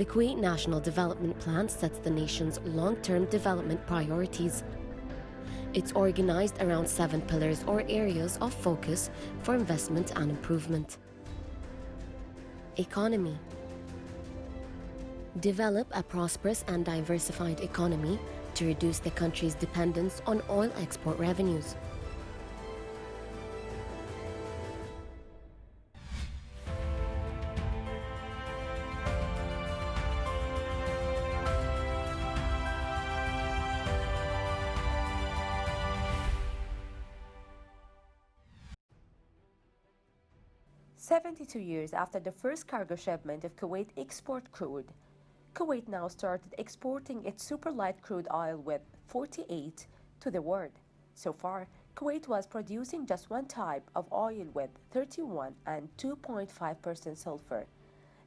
The Kuwait National Development Plan sets the nation's long-term development priorities. It's organized around 7 pillars or areas of focus for investment and improvement. Economy. Develop a prosperous and diversified economy to reduce the country's dependence on oil export revenues. "72 years after the first cargo shipment of Kuwait export crude, Kuwait now started exporting its superlight crude oil with 48 to the world. So far, Kuwait was producing just one type of oil with 31 and 2.5% sulfur.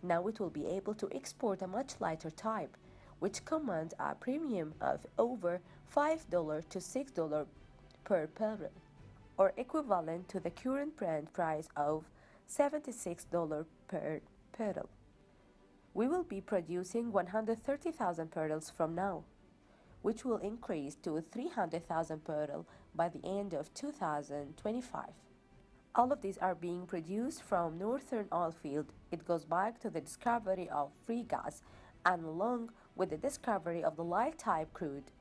Now it will be able to export a much lighter type, which commands a premium of over $5 to $6 per barrel, or equivalent to the current Brent price of $76 per barrel. We will be producing 130,000 barrels from now, which will increase to 300,000 barrels by the end of 2025. All of these are being produced from northern oil field. It goes back to the discovery of free gas, and along with the discovery of the light type crude,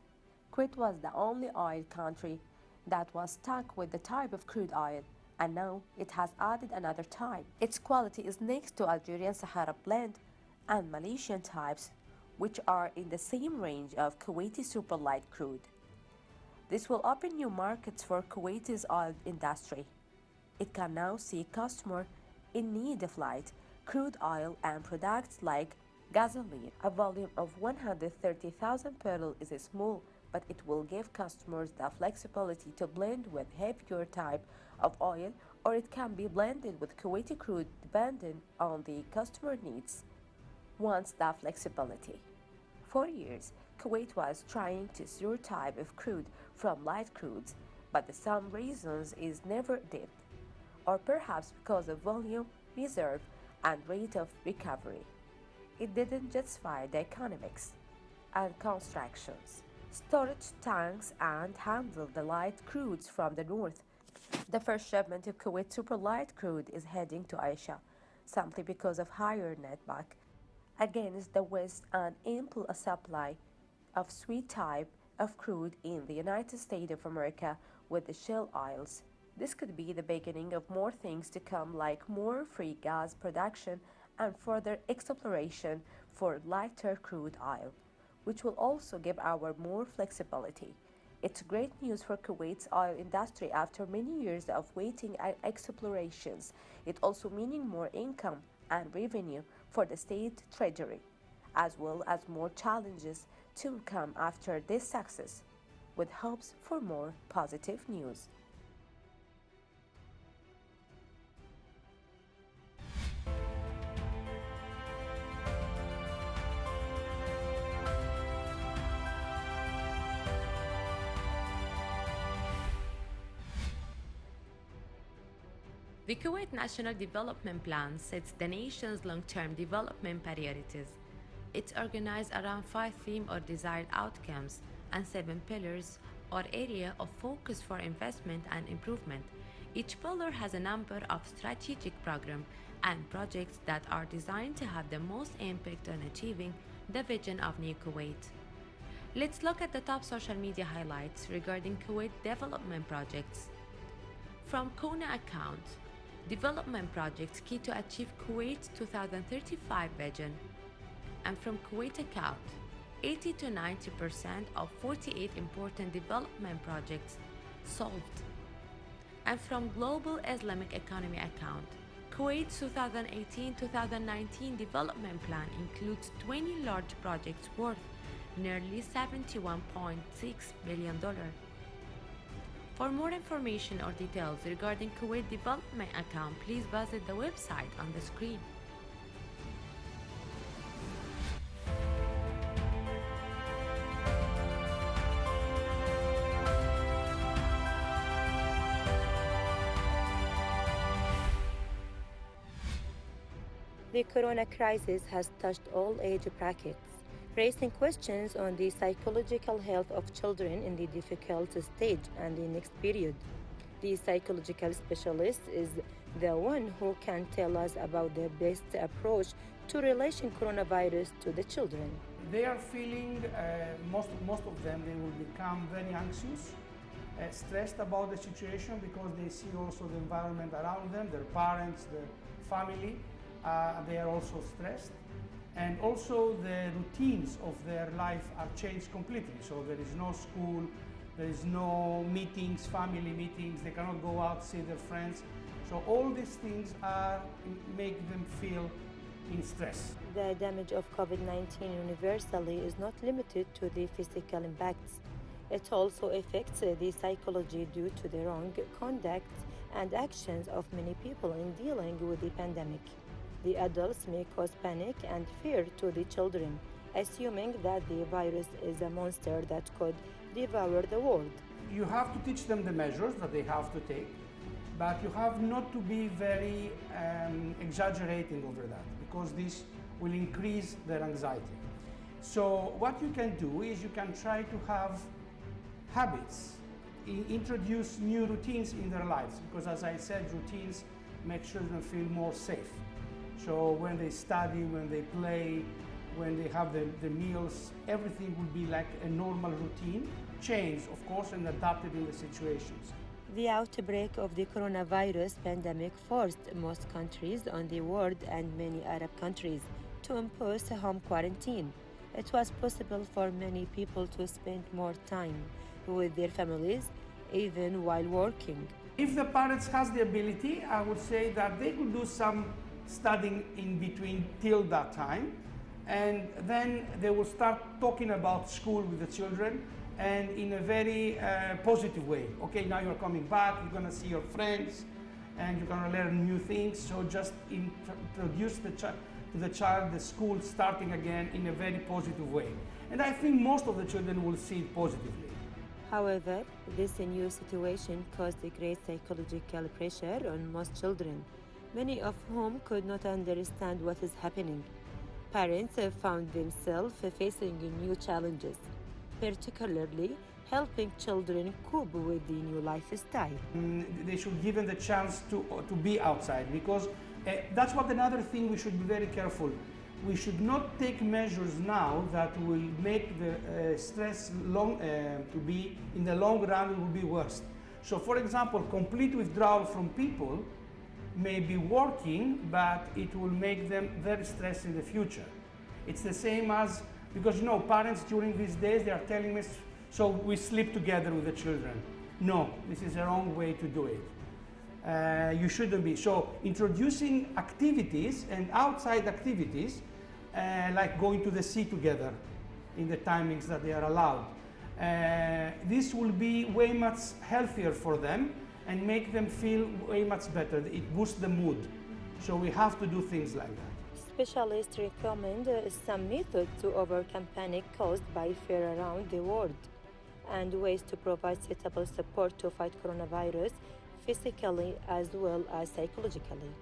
Kuwait was the only oil country that was stuck with the type of crude oil, and now it has added another type. Its quality is next to Algerian Sahara blend and Malaysian types, which are in the same range of Kuwaiti superlight crude. This will open new markets for Kuwaiti's oil industry. It can now see customers in need of light crude oil and products like gasoline. A volume of 130,000 barrels is small, but it will give customers the flexibility to blend with heavier type of oil, or it can be blended with Kuwaiti crude depending on the customer needs. Wants that flexibility. For years, Kuwait was trying to switch type of crude from light crudes, but for some reasons it never did, or perhaps because of volume, reserve, and rate of recovery. It didn't justify the economics and constructions, storage tanks, and handle the light crudes from the north. The first shipment of Kuwait superlight crude is heading to Asia, simply because of higher netback against the West and ample supply of sweet type of crude in the United States of America with the shale oils. This could be the beginning of more things to come, like more free gas production and further exploration for lighter crude oil, which will also give our more flexibility. It's great news for Kuwait's oil industry after many years of waiting and explorations. It also meaning more income and revenue for the state treasury, as well as more challenges to come after this success, with hopes for more positive news. The Kuwait National Development Plan sets the nation's long-term development priorities. It's organized around 5 themes or desired outcomes and 7 pillars or area of focus for investment and improvement. Each pillar has a number of strategic programs and projects that are designed to have the most impact on achieving the vision of New Kuwait. Let's look at the top social media highlights regarding Kuwait development projects. From Kona account, development projects key to achieve Kuwait's 2035 vision. And from Kuwait account, 80 to 90% of 48 important development projects solved. And from Global Islamic Economy account, Kuwait's 2018-2019 development plan includes 20 large projects worth nearly $71.6 billion. For more information or details regarding Kuwait development account, please visit the website on the screen. The corona crisis has touched all age brackets, raising questions on the psychological health of children in the difficult stage and the next period. The psychological specialist is the one who can tell us about the best approach to relation coronavirus to the children. They are feeling, most of them, they will become very anxious, stressed about the situation because they see also the environment around them, their parents, their family, they are also stressed. And also the routines of their life are changed completely. So there is no school, there is no meetings, family meetings, they cannot go out, see their friends. So all these things make them feel in stress. The damage of COVID-19 universally is not limited to the physical impacts. It also affects the psychology due to the wrong conduct and actions of many people in dealing with the pandemic. The adults may cause panic and fear to the children, assuming that the virus is a monster that could devour the world. You have to teach them the measures that they have to take, but you have not to be very exaggerating over that, because this will increase their anxiety. So what you can do is you can try to have habits, introduce new routines in their lives, because as I said, routines make children feel more safe. So when they study, when they play, when they have the meals, everything will be like a normal routine, changed, of course, and adapted in the situations. The outbreak of the coronavirus pandemic forced most countries on the world and many Arab countries to impose a home quarantine. It was possible for many people to spend more time with their families, even while working. If the parents has the ability, I would say that they could do some studying in between till that time, and then they will start talking about school with the children, and in a very positive way. Okay, now you're coming back, you're going to see your friends, and you're going to learn new things. So just introduce to the child the school starting again in a very positive way. And I think most of the children will see it positively. However, this new situation caused a great psychological pressure on most children, many of whom could not understand what is happening. Parents found themselves facing new challenges, particularly helping children cope with the new lifestyle. They should give them the chance to be outside, because that's what another thing we should be very careful. We should not take measures now that will make the stress to be, in the long run, it will be worse. So for example, complete withdrawal from people may be working, but it will make them very stressed in the future. It's the same as, because you know, parents during these days, they are telling us, so we sleep together with the children. No, this is the wrong way to do it. You shouldn't be. So introducing activities and outside activities, like going to the sea together in the timings that they are allowed. This will be way much healthier for them and make them feel way much better. It boosts the mood. So we have to do things like that. Specialists recommend some methods to overcome panic caused by fear around the world and ways to provide suitable support to fight coronavirus physically as well as psychologically.